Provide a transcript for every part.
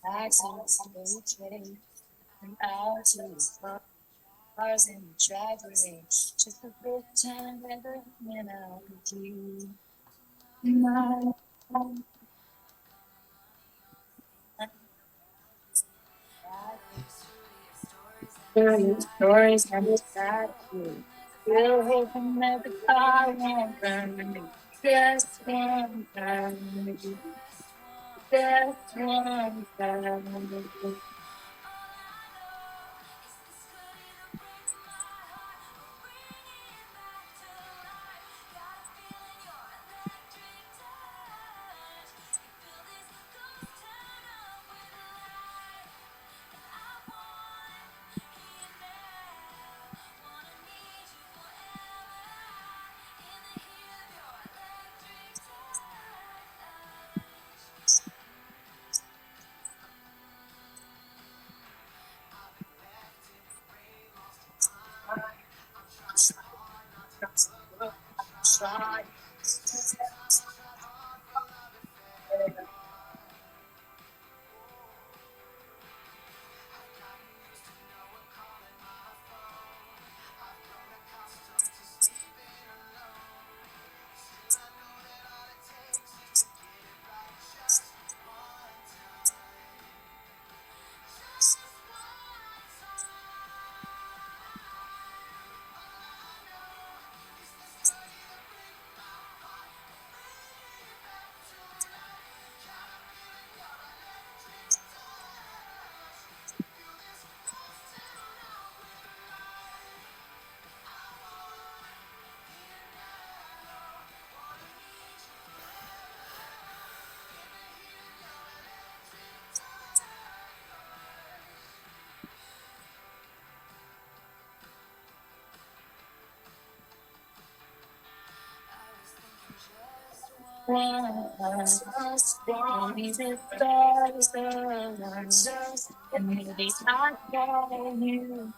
access to the trade and out to the cars in the driveway. Just a good time ever when I'm with you. My stories and the sad you. We'll hoping that the car won't burn me. Just one time, just one time. Try. These are stars, and maybe I call you,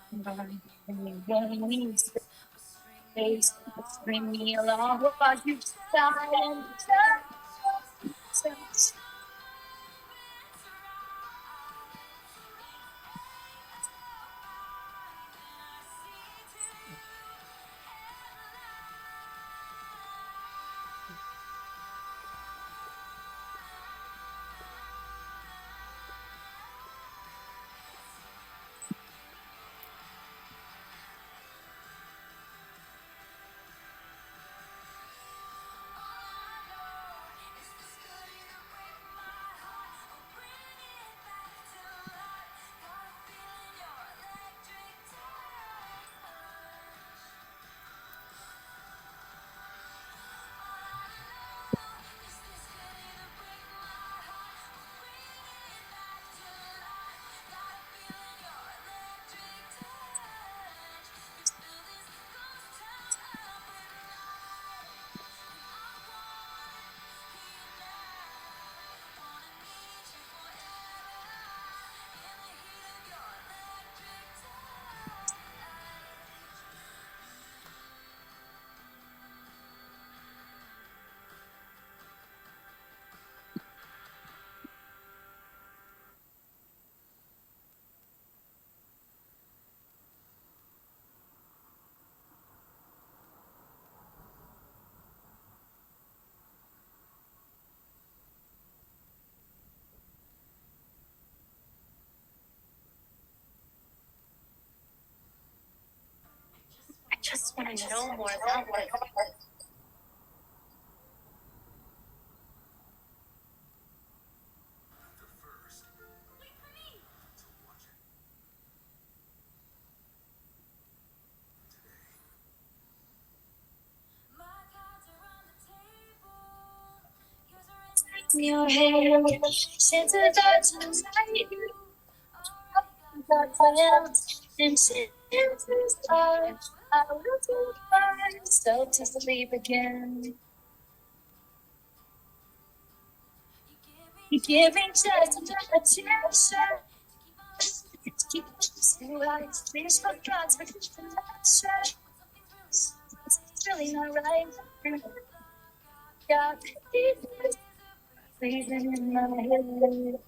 and you don't need space. Bring me along while you decide and decide. I just want to know more about it. Your hair, since the dark tonight, got plans and since the start, I will do myself to sleep again. You give me just enough attention. Keep you out, please forgot for connection. It's really not right. Got pleasing in my head.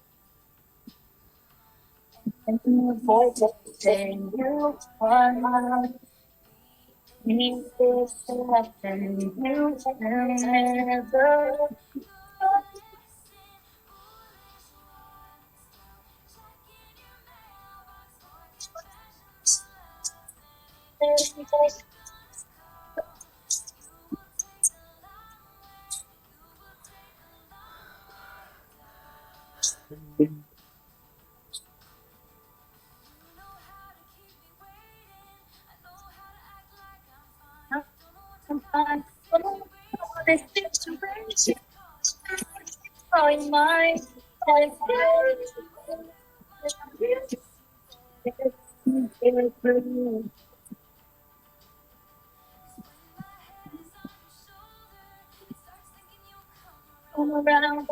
and avoid saying you are me this and you can never find this situation on my around.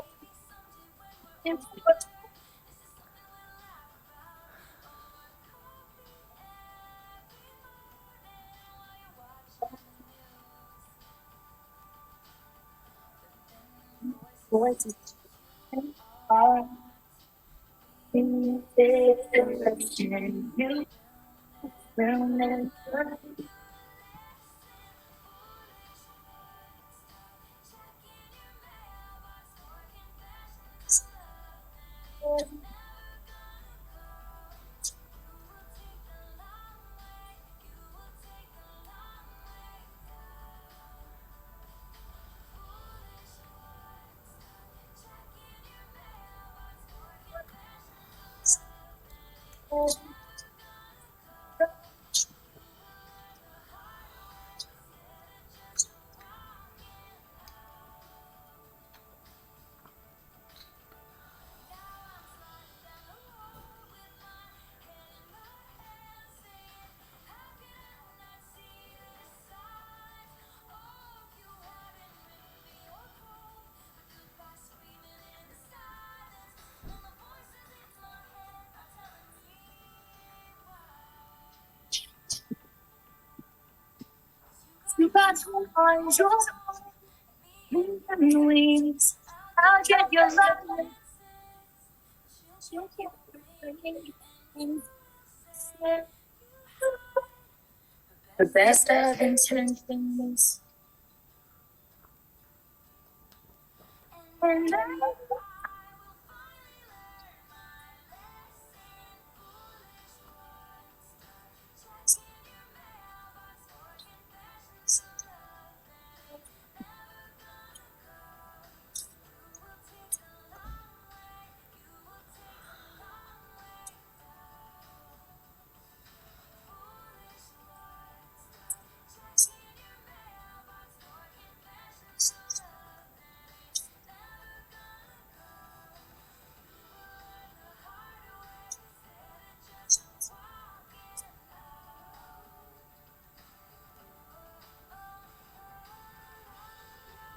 Voices are in this direction. You will never you got to find your wings. I'll get your love. You can the best of intentions. And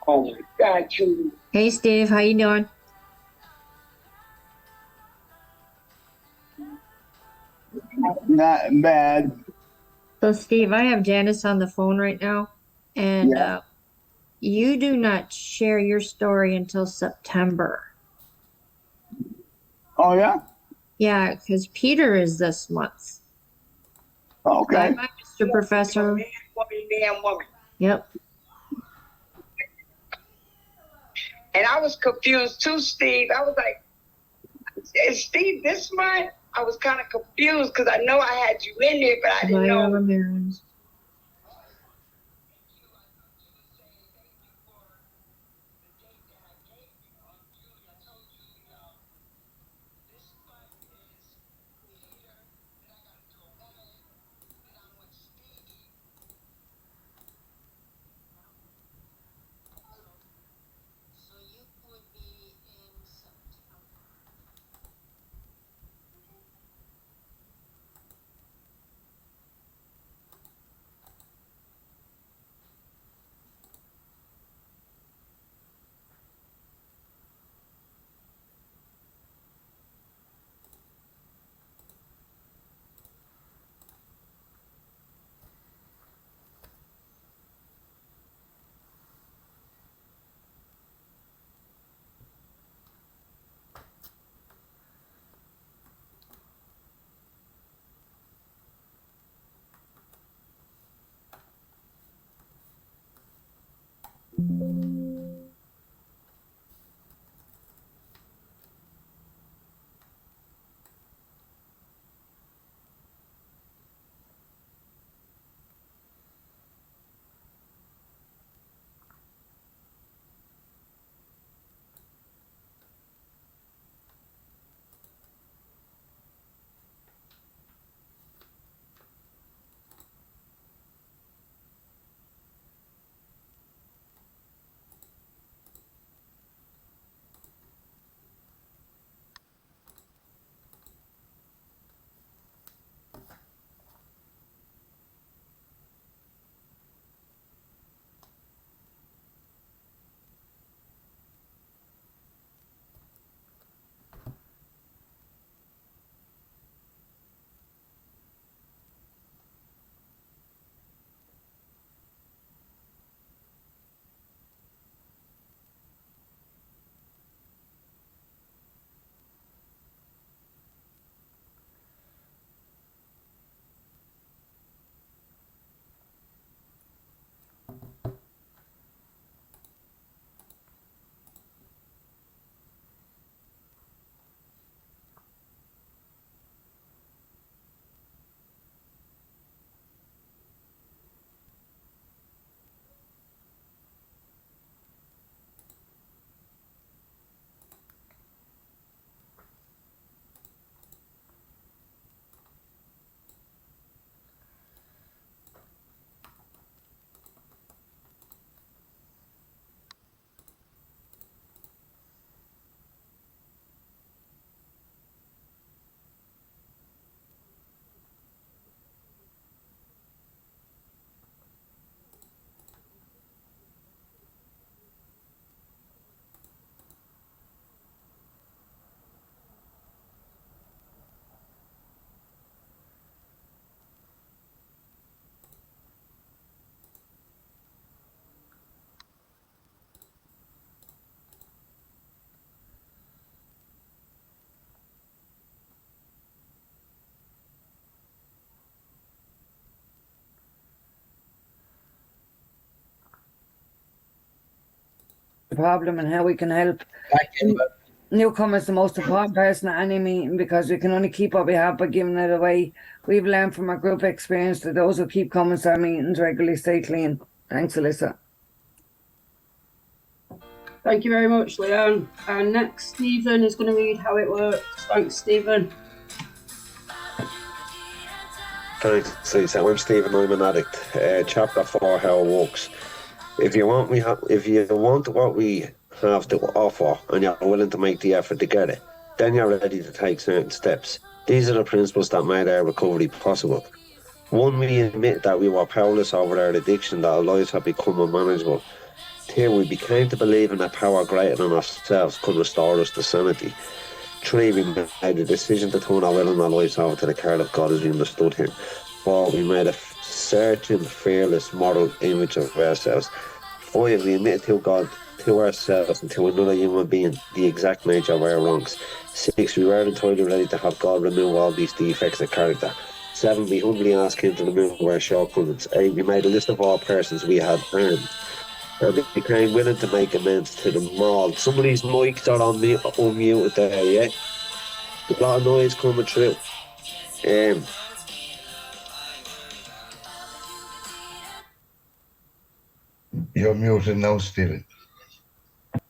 oh my God, Judy. Hey Steve, how you doing? Not bad. So Steve, I have Janice on the phone right now, and Yeah. you do not share your story until September. Oh yeah. Yeah, because Peter is this month. Okay. Bye, Mr. Professor. Damn woman. Yep. And I was confused too, Steve. I was like, is Steve this month? I was kind of confused because I know I had you in there, but I didn't know. Ramirez. The problem and how we can help. Newcomers the most important person at any meeting, because we can only keep what we have by giving it away. We've learned from our group experience that those who keep coming to our meetings regularly stay clean. Thanks, Alyssa. Thank you very much, Leanne. And next, Stephen is going to read how it works. Thanks, Stephen. Thanks, Lisa. I'm Stephen. I'm an addict. Chapter 4: How it works. If you want what we have to offer and you're willing to make the effort to get it, then you're ready to take certain steps. These are the principles that made our recovery possible. 1, we admit that we were powerless over our addiction, that our lives had become unmanageable. 2, we became to believe in a power greater than ourselves could restore us to sanity. 3, we made the decision to turn our will and our lives over to the care of God as we understood Him. 4, we made a searching, fearless moral image of ourselves. 5, we admitted to God, to ourselves, and to another human being the exact nature of our wrongs. 6, we were entirely ready to have God remove all these defects of character. 7, we humbly asked Him to remove our shortcomings. 8, we made a list of all persons we had harmed, and we became willing to make amends to them all. Some of these mics are unmuted there, yeah? There's a lot of noise coming through. You're muted now, Stephen. Can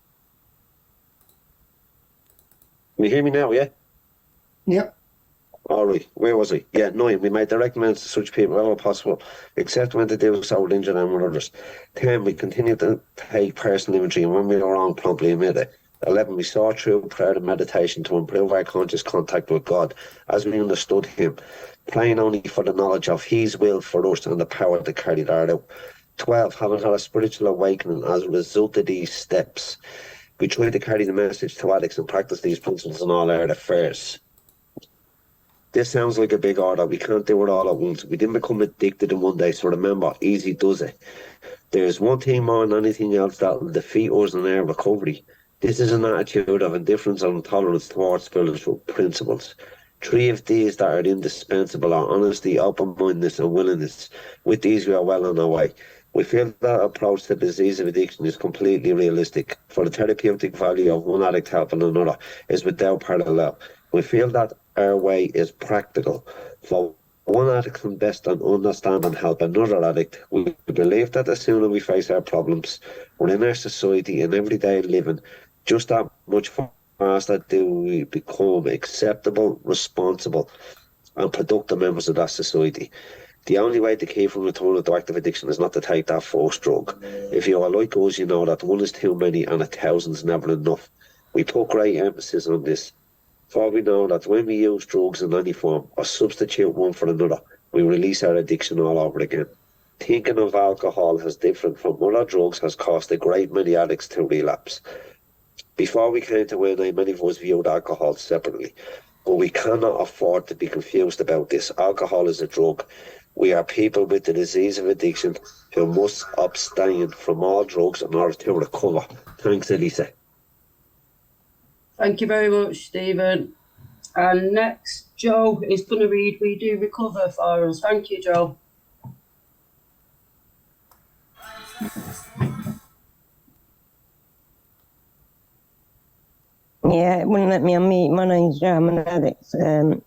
you hear me now, yeah? Yep. Alright, where was I? Yeah, 9, we made direct amends to such people wherever possible, except when to do so would injure them or others. 10, we continued to take personal inventory, and when we were wrong, promptly admit it. 11, we saw through prayer and meditation to improve our conscious contact with God as we understood Him, praying only for the knowledge of His will for us and the power to carry that out. 12, having had a spiritual awakening as a result of these steps, we tried to carry the message to addicts and practice these principles in all our affairs. This sounds like a big order. We can't do it all at once. We didn't become addicted in one day, so remember, easy does it. There's one thing more than anything else that will defeat us in our recovery. This is an attitude of indifference and intolerance towards spiritual principles. 3 of these that are indispensable are honesty, open-mindedness and willingness. With these we are well on our way. We feel that approach to the disease of addiction is completely realistic, for the therapeutic value of one addict helping another is without parallel. We feel that our way is practical, for one addict can best understand and help another addict. We believe that the sooner we face our problems within our society and everyday living, just that much faster do we become acceptable, responsible and productive members of that society. The only way to keep from returning to active addiction is not to take that first drug. If you are like us, you know that 1 is too many and 1,000 is never enough. We put great emphasis on this, for we know that when we use drugs in any form or substitute one for another, we release our addiction all over again. Thinking of alcohol as different from other drugs has caused a great many addicts to relapse. Before we came to AA, many of us viewed alcohol separately, but we cannot afford to be confused about this. Alcohol is a drug. We are people with the disease of addiction who must abstain from all drugs in order to recover. Thanks, Elisa. Thank you very much, Stephen. And next, Joe is going to read We Do Recover for us. Thank you, Joe. Yeah, it wouldn't let me unmute. My name's Joe. I'm an addict.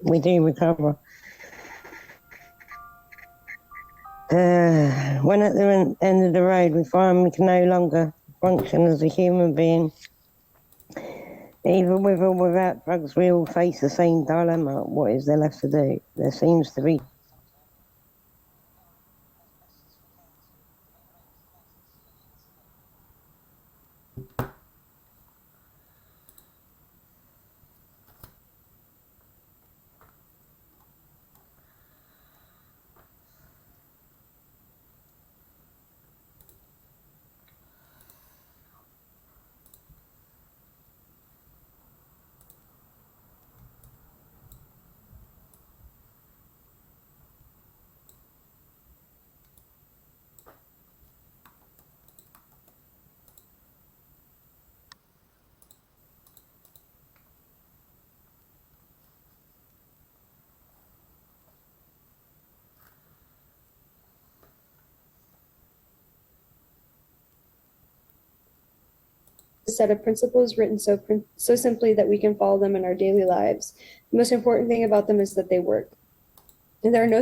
We do recover. When at the end of the road we find we can no longer function as a human being, either with or without drugs, we all face the same dilemma. What is there left to do? There seems to be A set of principles written so simply that we can follow them in our daily lives. The most important thing about them is that they work. And there are no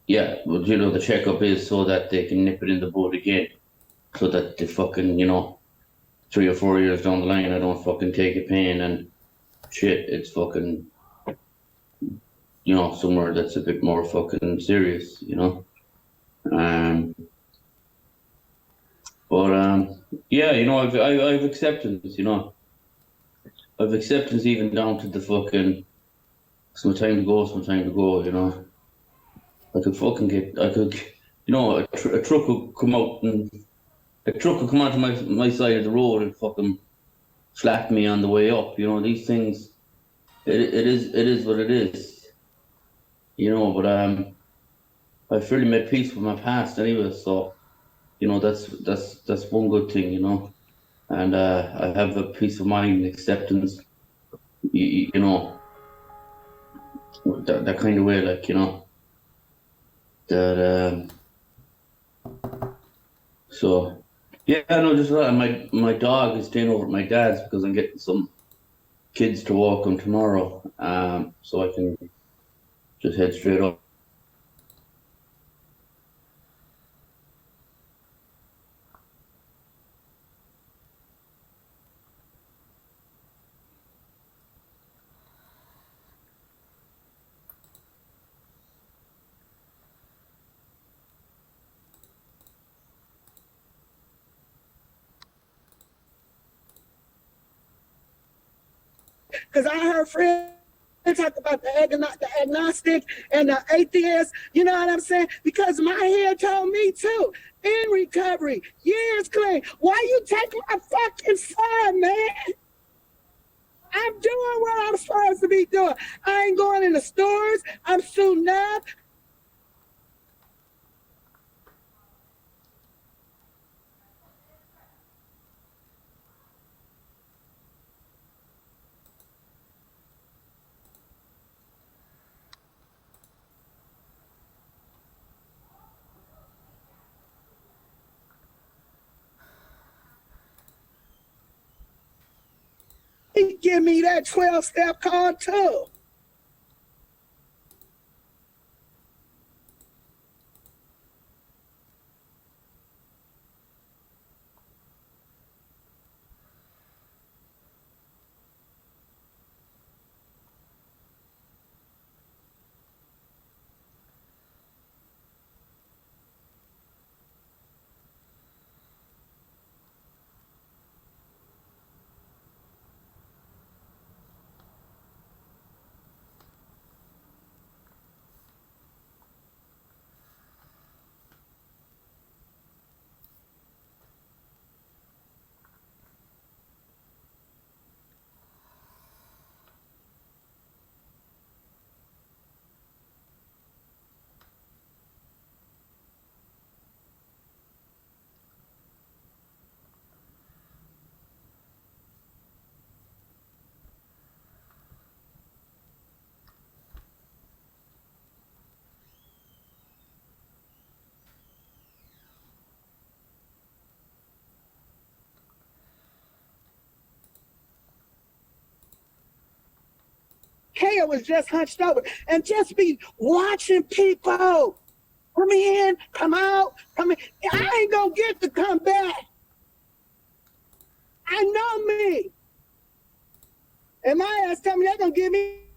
Yeah, but you know, the checkup is so that they can nip it in the bud again. So that the fucking, 3 or 4 years down the line, I don't fucking take a pain and shit. It's fucking, somewhere that's a bit more fucking serious, Um, but yeah, I've acceptance, I've acceptance even down to the fucking some time to go, I could fucking a truck would come out and a truck would come onto my side of the road and fucking slap me on the way up. These things. It is what it is. But I fairly made peace with my past anyway. So that's one good thing. And I have a peace of mind and acceptance. That kind of way, like that. So yeah, no, just that. My dog is staying over at my dad's because I'm getting some kids to walk him tomorrow. So I can just head straight up. Because I heard friends talk about the agnostic and the atheist, you know what I'm saying? Because my head told me too, in recovery, years clean. Why you take my fucking son, man? I'm doing what I'm supposed to be doing. I ain't going in the stores. I'm suiting up. He give me that 12-step card too. head was just hunched over and just be watching people come in, come out, come in. I ain't gonna get to come back. I know me. And my ass tell me they're gonna give me